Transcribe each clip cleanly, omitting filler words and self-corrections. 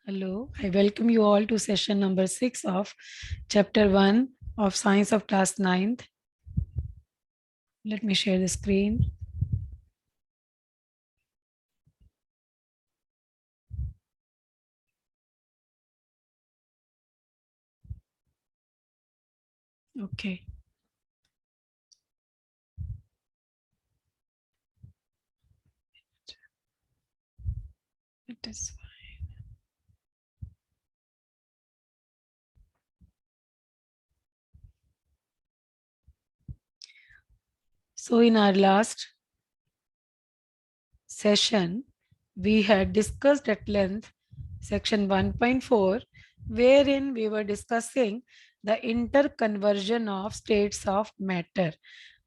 Hello, I welcome you all to session number 6 of chapter 1 of Science of class 9th. Let me share the screen. Okay. It is fine. So in our last session, we had discussed at length section 1.4, wherein we were discussing the interconversion of states of matter.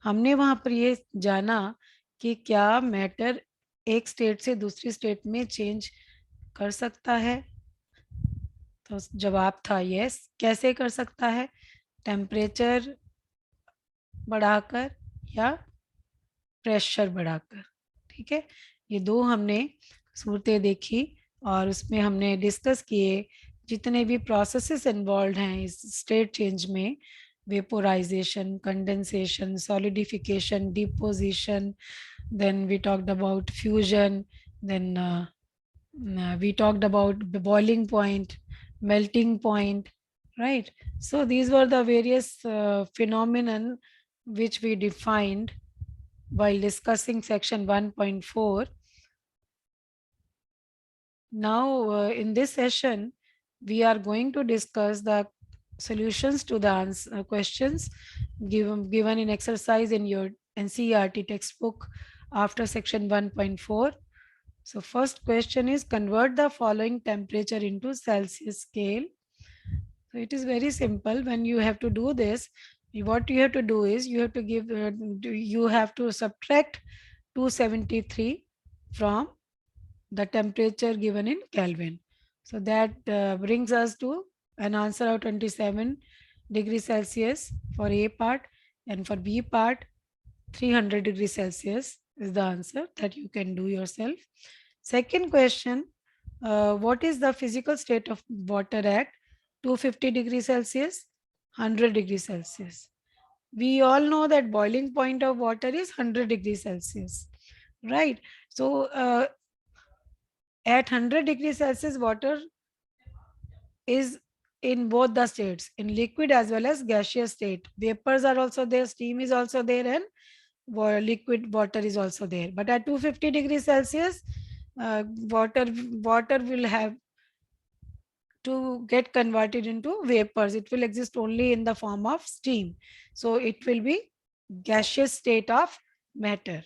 हमने वहां पर ये जाना कि क्या matter एक state से दूसरी स्टेट में चेंज कर सकता है। तो जवाब था यस। कैसे कर सकता है? टेम्परेचर बढ़ाकर या प्रेशर बढ़ाकर। ठीक है, ये दो हमने सूरतें देखी और उसमें हमने डिस्कस किए जितने भी प्रोसेसेस इन्वॉल्व हैं इस स्टेट चेंज में। Vaporisation, condensation, solidification, deposition, then we talked about fusion, then we talked about the boiling point, melting point, right? So these were the various phenomenon which we defined while discussing section 1.4. Now in this session we are going to discuss the solutions to the questions given in exercise in your NCERT textbook after section 1.4. So first question is, convert the following temperature into Celsius scale. So it is very simple. When you have to do this, what you have to do is you have to you have to subtract 273 from the temperature given in Kelvin. So that brings us to an answer of 27 degrees Celsius for A part, and for B part 300 degrees Celsius is the answer that you can do yourself. Second question, what is the physical state of water at 250 degrees Celsius, 100 degrees Celsius? We all know that boiling point of water is 100 degrees Celsius, right? So at 100 degrees Celsius, water is in both the states, in liquid as well as gaseous state. Vapors are also there, steam is also there, and liquid water is also there. But at 250 degrees Celsius, uh, water water will have to get converted into vapors. It will exist only in the form of steam. So it will be gaseous state of matter.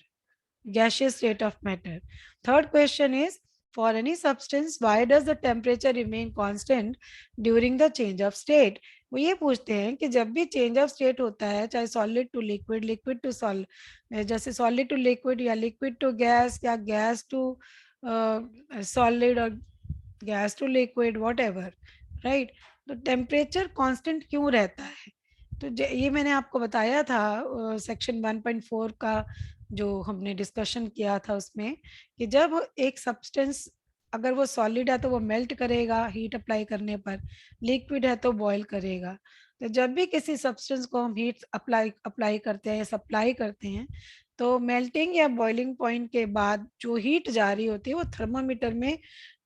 Gaseous state of matter. Third question is, for any substance, why does the temperature remain constant during the change of state? वो ये पूछते हैं कि जब भी change of state होता है, चाहे solid to liquid, liquid to solid, जैसे सॉलिड टू लिक्विड या लिक्विड टू गैस या गैस टू सॉलिड और gas to liquid, whatever, right? तो टेम्परेचर कांस्टेंट क्यों रहता है? तो ये मैंने आपको बताया था सेक्शन 1.4 का जो हमने डिस्कशन किया था उसमें, कि जब एक सब्सटेंस अगर वो सॉलिड है तो वो मेल्ट करेगा हीट अप्लाई करने पर, लिक्विड है तो बॉयल करेगा। तो जब भी किसी सब्सटेंस को हम हीट अप्लाई अप्लाई करते हैं या सप्लाई करते हैं, तो मेल्टिंग या बॉइलिंग पॉइंट के बाद जो हीट जा रही होती है वो थर्मामीटर में,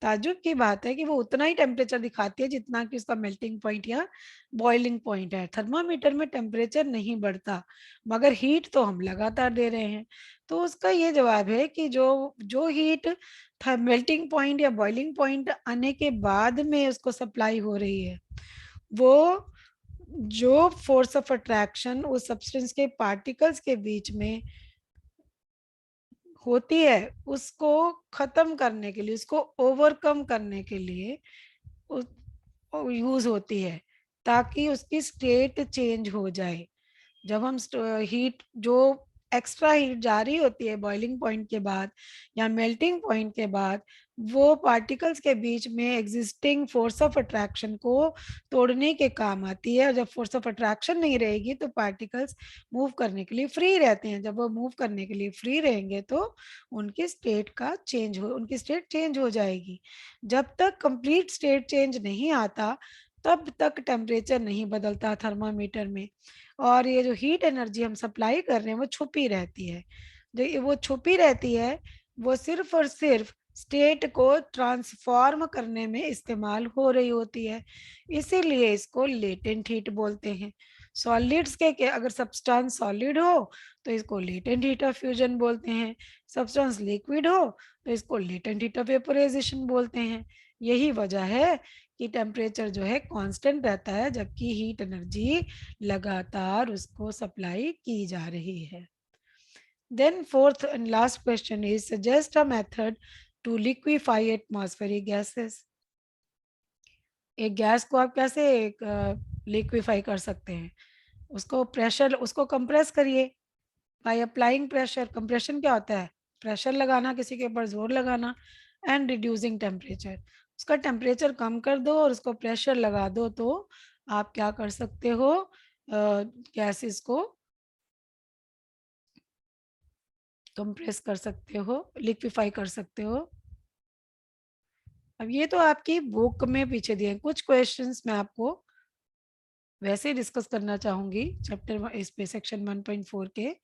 ताजुब की बात है कि वो उतना ही टेम्परेचर दिखाती है जितना कि उसका मेल्टिंग पॉइंट या बॉइलिंग पॉइंट है। थर्मामीटर में टेम्परेचर नहीं बढ़ता, मगर हीट तो हम लगातार दे रहे हैं। तो उसका ये जवाब है कि जो जो हीट मेल्टिंग पॉइंट या बॉइलिंग पॉइंट आने के बाद में उसको सप्लाई हो रही है, वो जो फोर्स ऑफ अट्रैक्शन उस सब्सटेंस के पार्टिकल्स के बीच में होती है, उसको खत्म करने के लिए, उसको ओवरकम करने के लिए यूज होती है, ताकि उसकी स्टेट चेंज हो जाए। जब हम हीट जो एक्स्ट्रा हीट जा रही होती है बॉइलिंग पॉइंट के बाद या मेल्टिंग पॉइंट के बाद, वो पार्टिकल्स के बीच में एग्जिस्टिंग फोर्स ऑफ अट्रैक्शन को तोड़ने के काम आती है। और जब फोर्स ऑफ अट्रैक्शन नहीं रहेगी तो पार्टिकल्स मूव करने के लिए फ्री रहते हैं। जब वो मूव करने के लिए फ्री रहेंगे तो उनकी स्टेट चेंज हो जाएगी। जब तक कंप्लीट स्टेट चेंज नहीं आता तब तक टेम्परेचर नहीं बदलता थर्मामीटर में। और ये जो हीट एनर्जी हम सप्लाई कर रहे हैं वो छुपी रहती है। जो वो छुपी रहती है वो सिर्फ और सिर्फ स्टेट को ट्रांसफॉर्म करने में इस्तेमाल हो रही होती है, इसीलिए इसको लेटेंट हीट बोलते हैं। सॉलिड्स के अगर सब्सटेंस सॉलिड हो तो इसको लेटेंट हीट ऑफ फ्यूजन बोलते हैं, सब्सटेंस लिक्विड हो तो इसको लेटेंट हीट ऑफ वेपोराइजेशन बोलते हैं। यही वजह है कि टेम्परेचर जो है कांस्टेंट रहता है जबकि हीट एनर्जी लगातार उसको सप्लाई की जा रही है। Then fourth and last question is suggest a method to liquefy atmospheric gases. एक गैस को आप कैसे लिक्विफाई कर सकते हैं? उसको प्रेशर, उसको कंप्रेस करिए बाय अप्लाइंग प्रेशर। कंप्रेशन क्या होता है? प्रेशर लगाना, किसी के ऊपर जोर लगाना। एंड रिड्यूसिंग टेम्परेचर, उसका टेम्परेचर कम कर दो और उसको प्रेशर लगा दो तो आप क्या कर सकते हो? गैसेस को कंप्रेस कर सकते हो, लिक्विफाई कर सकते हो। अब ये तो आपकी बुक में पीछे दिए हैं। कुछ क्वेश्चंस मैं आपको वैसे ही डिस्कस करना चाहूंगी चैप्टर इस पे सेक्शन 1.4 के।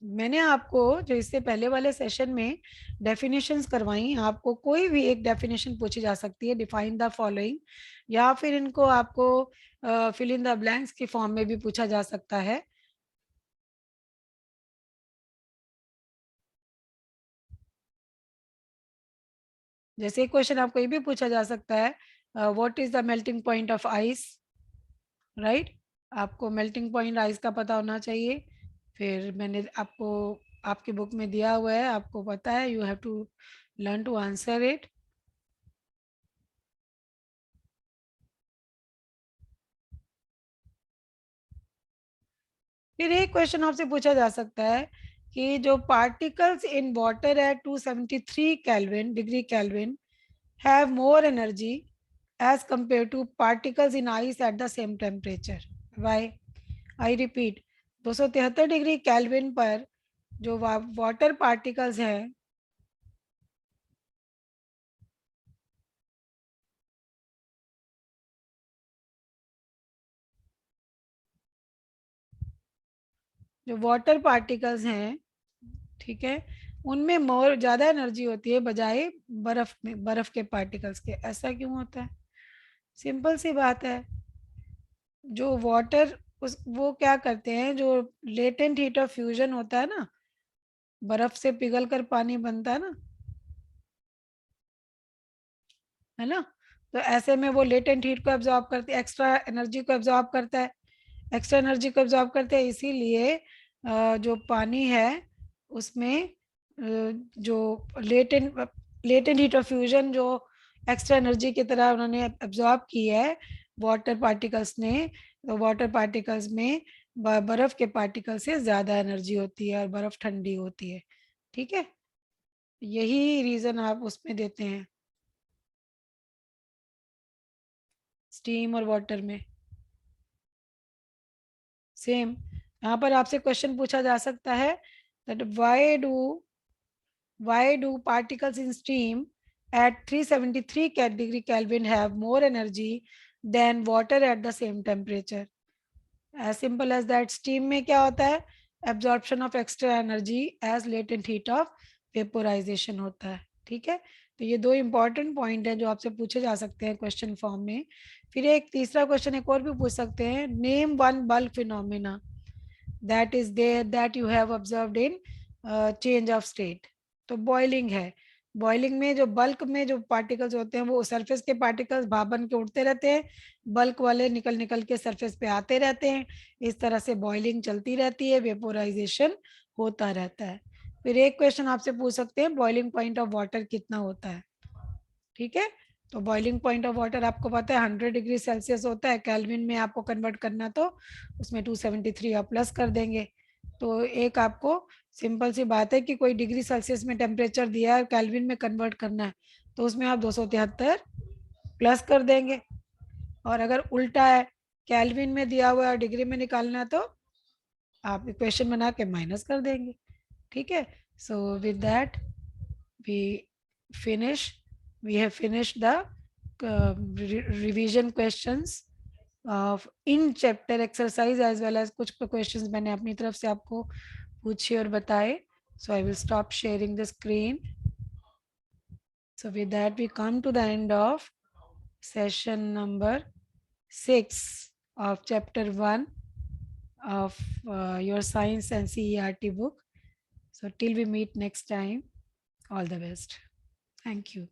मैंने आपको जो इससे पहले वाले सेशन में डेफिनेशंस करवाई, आपको कोई भी एक डेफिनेशन पूछी जा सकती है, डिफाइन द फॉलोइंग, या फिर इनको आपको फिल इन द ब्लैंक्स की फॉर्म में भी पूछा जा सकता है। जैसे एक क्वेश्चन आपको ये भी पूछा जा सकता है, what is the melting point of ice, right? आपको मेल्टिंग पॉइंट आइस का पता होना चाहिए। फिर मैंने आपको आपकी बुक में दिया हुआ है, आपको पता है, you have to learn to answer it. फिर एक क्वेश्चन आपसे पूछा जा सकता है कि जो particles in water at 273 kelvin degree kelvin have more energy as compare to particles in ice at the same temperature. Why? I repeat, 273 degree kelvin पर जो वाटर पार्टिकल्स हैं, जो वाटर पार्टिकल्स हैं, ठीक है, उनमें मोर ज्यादा एनर्जी होती है बजाय बर्फ में, बर्फ के पार्टिकल्स के। ऐसा क्यों होता है? सिंपल सी बात है। जो वाटर, उस वो क्या करते हैं, जो लेटेंट हीट ऑफ फ्यूजन होता है ना, बर्फ से पिघल कर पानी बनता है ना, है ना? तो ऐसे में वो लेटेंट हीट को एब्जॉर्ब करते, एक्स्ट्रा एनर्जी को एब्जॉर्ब करता है, एक्स्ट्रा एनर्जी को एब्जॉर्ब करते हैं। इसीलिए जो पानी है उसमें जो latent latent heat of fusion जो एक्स्ट्रा एनर्जी की तरह उन्होंने एब्जॉर्ब की है वाटर पार्टिकल्स ने, तो वाटर पार्टिकल्स में बर्फ के पार्टिकल से ज्यादा एनर्जी होती है और बर्फ ठंडी होती है। ठीक है, यही रीजन आप उसमें देते हैं स्टीम और वाटर में। सेम यहाँ पर आपसे क्वेश्चन पूछा जा सकता है that why do particles in steam at 373 degree Kelvin have more energy than water at the same temperature? As simple as that. Steam में क्या होता है? Absorption of extra energy as latent heat of vaporisation होता है। ठीक है, तो ये दो इंपॉर्टेंट पॉइंट हैं जो आपसे पूछे जा सकते हैं क्वेश्चन फॉर्म में। फिर एक तीसरा क्वेश्चन एक और भी पूछ सकते हैं, name one bulk phenomena that is there that you have observed in change of state. तो बॉइलिंग है, बॉइलिंग में जो बल्क में जो पार्टिकल्स होते हैं वो सरफेस के पार्टिकल्स भाप बन के उड़ते रहते हैं, बल्क वाले निकल निकल के सरफेस पे आते रहते हैं। इस तरह से बॉइलिंग चलती रहती है, वेपोराइजेशन होता रहता है। फिर एक क्वेश्चन आपसे पूछ सकते हैं, बॉइलिंग पॉइंट ऑफ वाटर कितना होता है? ठीक है, तो बॉइलिंग पॉइंट ऑफ वाटर आपको पता है 100 डिग्री सेल्सियस होता है। केल्विन में आपको कन्वर्ट करना तो उसमें 273 आप प्लस कर देंगे। तो एक आपको सिंपल सी बात है कि कोई डिग्री सेल्सियस में टेम्परेचर दिया है, केल्विन में कन्वर्ट करना है, तो उसमें आप 273 प्लस कर देंगे। और अगर उल्टा है, केल्विन में दिया हुआ है डिग्री में निकालना है, तो आप इक्वेशन बना के माइनस कर देंगे। ठीक है, so with that we finish we have finished the revision questions of in chapter exercise as well as कुछ questions मैंने अपनी तरफ से आपको पूछे और बताए. So I will stop sharing the screen. So with that we come to the end of session number 6 of chapter 1 of your science and CERT book. So till we meet next time, all the best. Thank you.